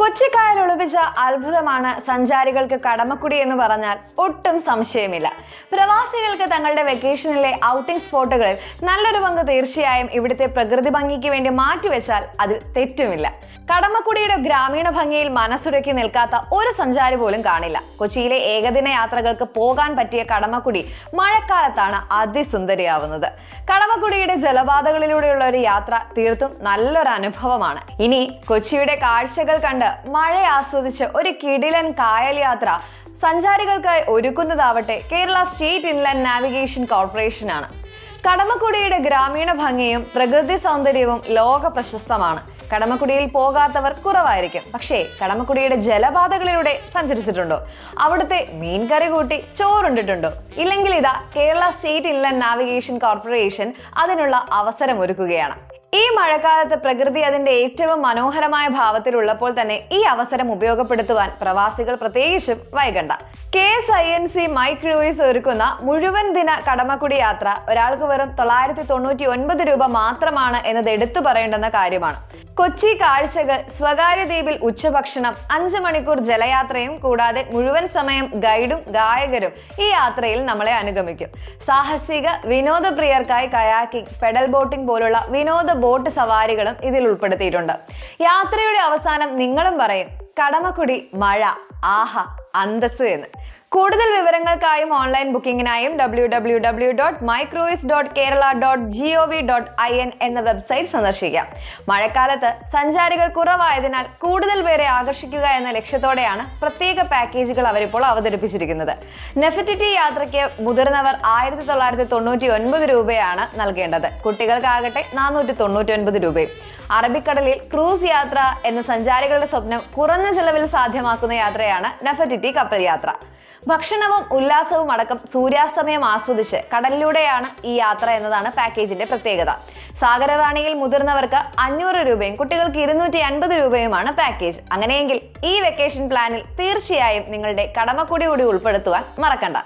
കൊച്ചിക്കായൽ ഒളിപ്പിച്ച അത്ഭുതമാണ് സഞ്ചാരികൾക്ക് കടമക്കുടി എന്ന് പറഞ്ഞാൽ ഒട്ടും സംശയമില്ല. പ്രവാസികൾക്ക് തങ്ങളുടെ വെക്കേഷനിലെ ഔട്ടിംഗ് സ്പോട്ടുകളിൽ നല്ലൊരു പങ്ക് തീർച്ചയായും ഇവിടുത്തെ പ്രകൃതി ഭംഗിക്ക് വേണ്ടി മാറ്റിവെച്ചാൽ അതിൽ തെറ്റുമില്ല. കടമക്കുടിയുടെ ഗ്രാമീണ ഭംഗിയിൽ മനസ്സുടക്കി നിൽക്കാത്ത ഒരു സഞ്ചാരി പോലും കാണില്ല. കൊച്ചിയിലെ ഏകദിന യാത്രകൾക്ക് പോകാൻ പറ്റിയ കടമക്കുടി മഴക്കാലത്താണ് അതിസുന്ദരിയാവുന്നത്. കടമക്കുടിയുടെ ജലപാതകളിലൂടെയുള്ള ഒരു യാത്ര തീർത്തും നല്ലൊരു അനുഭവമാണ്. ഇനി കൊച്ചിയുടെ കാഴ്ചകൾ കണ്ട് മഴ ആസ്വദിച്ച് ഒരു കിടിലൻ കായൽ യാത്ര സഞ്ചാരികൾക്കായി ഒരുക്കുന്നതാവട്ടെ Kerala state inland navigation corporation ആണ്. കടമക്കുടിയുടെ ഗ്രാമീണ ഭംഗിയും പ്രകൃതി സൗന്ദര്യവും ലോക പ്രശസ്തമാണ്. കടമക്കുടിയിൽ പോകാത്തവർ കുറവായിരിക്കും. പക്ഷേ കടമക്കുടിയുടെ ജലപാതകളിലൂടെ സഞ്ചരിച്ചിട്ടുണ്ടോ? അവിടുത്തെ മീൻകറി കൂട്ടി ചോറുണ്ടിട്ടുണ്ടോ? ഇല്ലെങ്കിൽ ഇതാ Kerala state inland navigation corporation അതിനുള്ള അവസരം ഒരുക്കുകയാണ്. ഈ മഴക്കാലത്ത് പ്രകൃതി അതിന്റെ ഏറ്റവും മനോഹരമായ ഭാവത്തിലുള്ളപ്പോൾ തന്നെ ഈ അവസരം ഉപയോഗപ്പെടുത്തുവാൻ പ്രവാസികൾ പ്രത്യേകിച്ചും വൈകണ്ട. KSINC മൈ ക്രൂയിസ് ഒരുക്കുന്ന മുഴുവൻ ദിന കടമക്കുടി യാത്ര ഒരാൾക്ക് വെറും 999 രൂപ മാത്രമാണ് എന്നത് എടുത്തു പറയേണ്ടുന്ന കാര്യമാണ്. കൊച്ചി കാഴ്ചകൾ, സ്വകാര്യ ദ്വീപിൽ ഉച്ചഭക്ഷണം, 5 മണിക്കൂർ ജലയാത്രയും കൂടാതെ മുഴുവൻ സമയം ഗൈഡും ഗായകരും ഈ യാത്രയിൽ നമ്മളെ അനുഗമിക്കും. സാഹസിക വിനോദപ്രിയർക്കായി കയാക്കിംഗ്, പെഡൽ ബോട്ടിംഗ് പോലുള്ള വിനോദ ബോട്ട് സവാരികളും ഇതിൽ ഉൾപ്പെടുത്തിയിട്ടുണ്ട്. യാത്രയുടെ അവസാനം നിങ്ങളും പറയും കടമക്കുടി മഴ, ആഹാ അന്തസ് എന്ന്. കൂടുതൽ വിവരങ്ങൾക്കായും ഓൺലൈൻ ബുക്കിംഗിനായും www.mycruise.kerala.gov.in എന്ന വെബ്സൈറ്റ് സന്ദർശിക്കാം. മഴക്കാലത്ത് സഞ്ചാരികൾ കുറവായതിനാൽ കൂടുതൽ പേരെ ആകർഷിക്കുക എന്ന ലക്ഷ്യത്തോടെയാണ് പ്രത്യേക പാക്കേജുകൾ അവരിപ്പോൾ അവതരിപ്പിച്ചിരിക്കുന്നത്. നെഫറ്റിറ്റി യാത്രയ്ക്ക് മുതിർന്നവർ 1999 രൂപയാണ് നൽകേണ്ടത്. കുട്ടികൾക്കാകട്ടെ 499 രൂപയും. അറബിക്കടലിൽ ക്രൂസ് യാത്ര എന്ന സഞ്ചാരികളുടെ സ്വപ്നം കുറഞ്ഞ ചെലവിൽ സാധ്യമാക്കുന്ന യാത്രയാണ് നെഫറ്റിറ്റി കപ്പൽ യാത്ര. ഭക്ഷണവും ഉല്ലാസവും അടക്കം സൂര്യാസ്തമയം ആസ്വദിച്ച് കടലിലൂടെയാണ് ഈ യാത്ര എന്നതാണ് പാക്കേജിന്റെ പ്രത്യേകത. സാഗരറാണിയിൽ മുതിർന്നവർക്ക് 500 രൂപയും കുട്ടികൾക്ക് 250 രൂപയുമാണ് പാക്കേജ്. അങ്ങനെയെങ്കിൽ ഈ വെക്കേഷൻ പ്ലാനിൽ തീർച്ചയായും നിങ്ങളുടെ കടമക്കുടി കൂടി ഉൾപ്പെടുത്തുവാൻ മറക്കണ്ട.